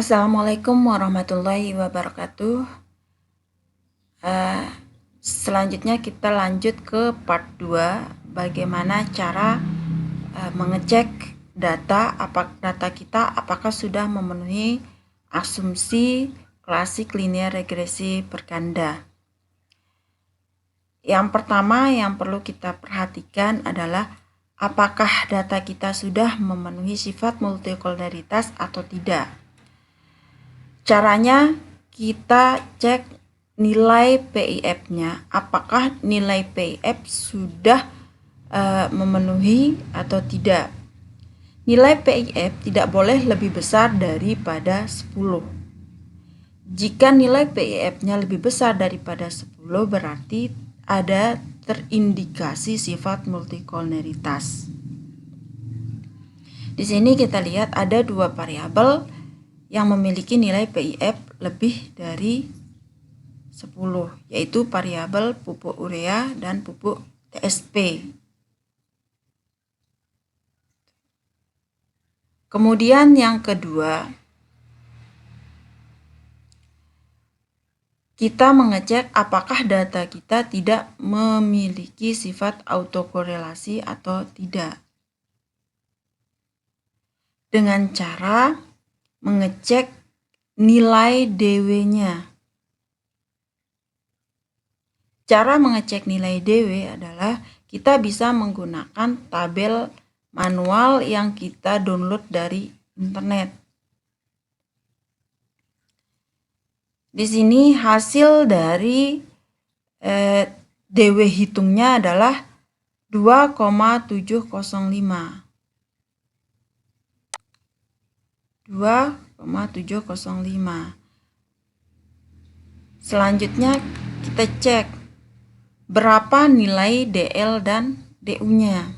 Assalamualaikum warahmatullahi wabarakatuh. Eh, Selanjutnya kita lanjut ke part 2, bagaimana cara mengecek data kita apakah sudah memenuhi asumsi klasik linear regresi berganda. Yang pertama yang perlu kita perhatikan adalah apakah data kita sudah memenuhi sifat multikoloritas atau tidak. Caranya kita cek nilai PIF-nya, apakah nilai PIF sudah memenuhi atau tidak. Nilai PIF tidak boleh lebih besar daripada 10. Jika nilai PIF-nya lebih besar daripada 10, berarti ada terindikasi sifat multikoloritas. Di sini kita lihat ada dua variabel yang memiliki nilai PIF lebih dari 10, yaitu variabel pupuk urea dan pupuk TSP. Kemudian yang kedua, kita mengecek apakah data kita tidak memiliki sifat autokorelasi atau tidak. Dengan cara mengecek nilai DW-nya. Cara mengecek nilai DW adalah kita bisa menggunakan tabel manual yang kita download dari internet. Di sini hasil dari DW hitungnya adalah 2,705. 2,705. Selanjutnya kita cek berapa nilai DL dan DU-nya.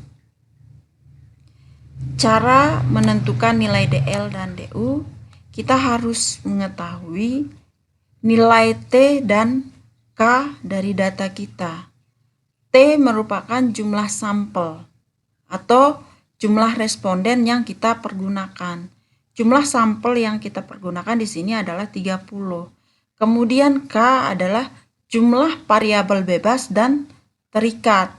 Cara menentukan nilai DL dan DU, kita harus mengetahui nilai T dan K dari data kita. T merupakan jumlah sampel atau jumlah responden yang kita pergunakan. Jumlah sampel yang kita pergunakan di sini adalah 30. Kemudian K adalah jumlah variabel bebas dan terikat.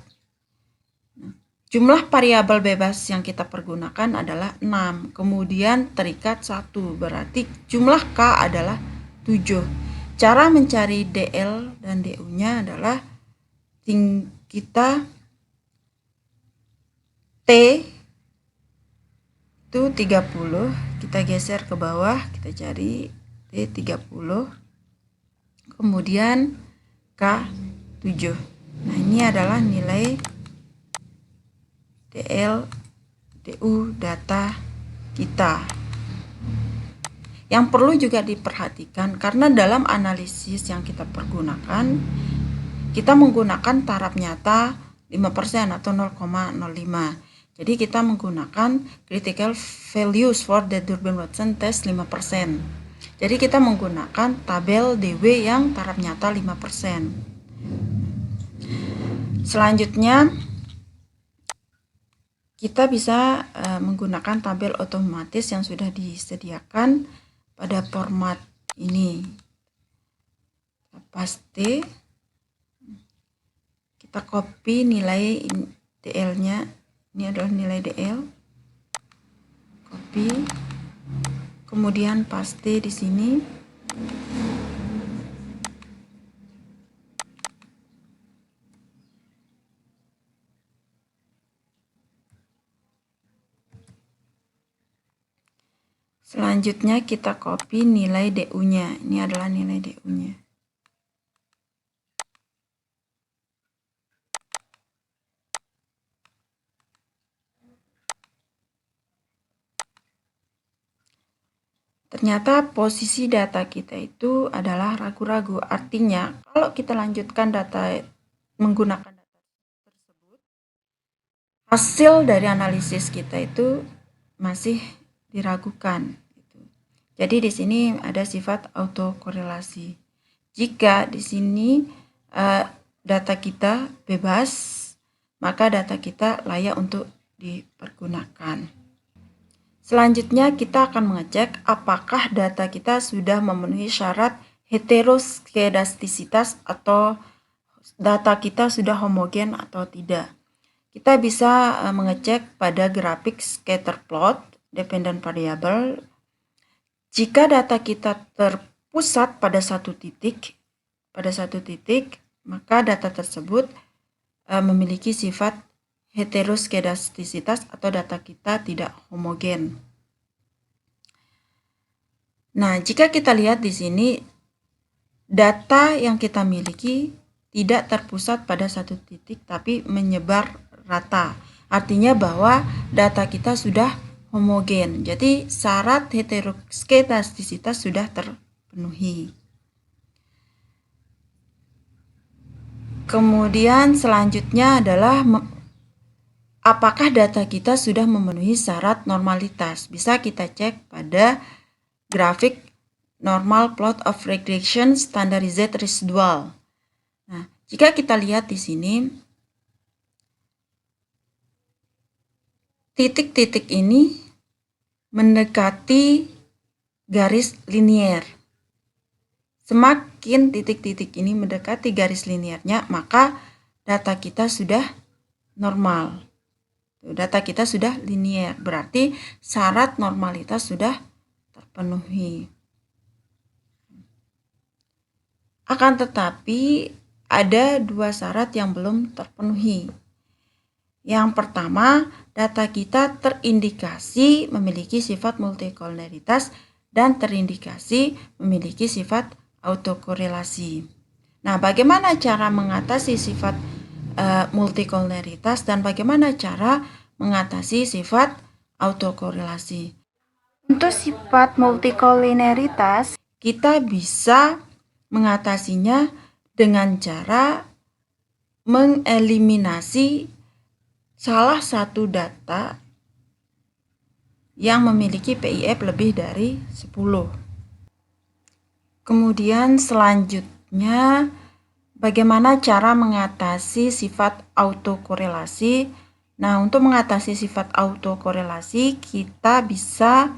Jumlah variabel bebas yang kita pergunakan adalah 6. Kemudian terikat 1. Berarti jumlah K adalah 7. Cara mencari DL dan DU-nya adalah kita T itu 30, kita geser ke bawah, kita cari T 30, kemudian K 7. Nah, ini adalah nilai DL DU data kita. Yang perlu juga diperhatikan, karena dalam analisis yang kita pergunakan, kita menggunakan taraf nyata 5% atau 0,05. Jadi kita menggunakan critical values for the Durbin-Watson test 5%. Jadi kita menggunakan tabel DW yang taraf nyata 5%. Selanjutnya kita bisa menggunakan tabel otomatis yang sudah disediakan pada format ini. Paste, kita copy nilai DL-nya. Ini adalah nilai DL. Copy. Kemudian paste di sini. Selanjutnya kita copy nilai DU-nya. Ini adalah nilai DU-nya. Ternyata posisi data kita itu adalah ragu-ragu. Artinya kalau kita lanjutkan menggunakan data tersebut, hasil dari analisis kita itu masih diragukan. Jadi di sini ada sifat autokorelasi. Jika di sini data kita bebas, maka data kita layak untuk dipergunakan. Selanjutnya kita akan mengecek apakah data kita sudah memenuhi syarat heteroskedastisitas atau data kita sudah homogen atau tidak. Kita bisa mengecek pada grafik scatter plot dependent variable. Jika data kita terpusat pada satu titik, maka data tersebut memiliki sifat heteroskedastisitas atau data kita tidak homogen. Nah, jika kita lihat di sini, data yang kita miliki tidak terpusat pada satu titik tapi menyebar rata. Artinya bahwa data kita sudah homogen. Jadi syarat heteroskedastisitas sudah terpenuhi. Kemudian selanjutnya adalah apakah data kita sudah memenuhi syarat normalitas. Bisa kita cek pada grafik normal plot of regression standardized residual. Nah, jika kita lihat di sini, titik-titik ini mendekati garis linier. Semakin titik-titik ini mendekati garis liniernya, maka data kita sudah normal. Data kita sudah linier, berarti syarat normalitas sudah terpenuhi. Akan tetapi ada dua syarat yang belum terpenuhi. Yang pertama, data kita terindikasi memiliki sifat multikoleritas dan terindikasi memiliki sifat autokorelasi. Nah, bagaimana cara mengatasi sifat multikoleritas dan bagaimana cara mengatasi sifat autokorelasi? Untuk sifat multikoleritas, kita bisa mengatasinya dengan cara mengeliminasi salah satu data yang memiliki PIF lebih dari 10. Kemudian selanjutnya, bagaimana cara mengatasi sifat autokorelasi? Nah, untuk mengatasi sifat autokorelasi, kita bisa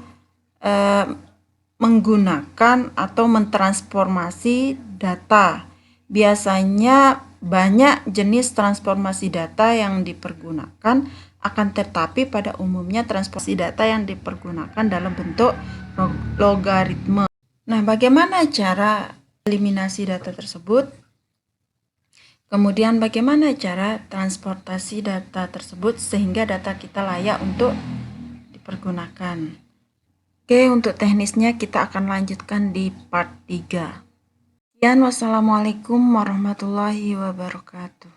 menggunakan atau mentransformasi data. Biasanya banyak jenis transformasi data yang dipergunakan, akan tetapi pada umumnya transformasi data yang dipergunakan dalam bentuk logaritme. Nah, bagaimana cara eliminasi data tersebut? Kemudian bagaimana cara transportasi data tersebut sehingga data kita layak untuk dipergunakan? Oke, untuk teknisnya kita akan lanjutkan di part 3. Sekian, wassalamualaikum warahmatullahi wabarakatuh.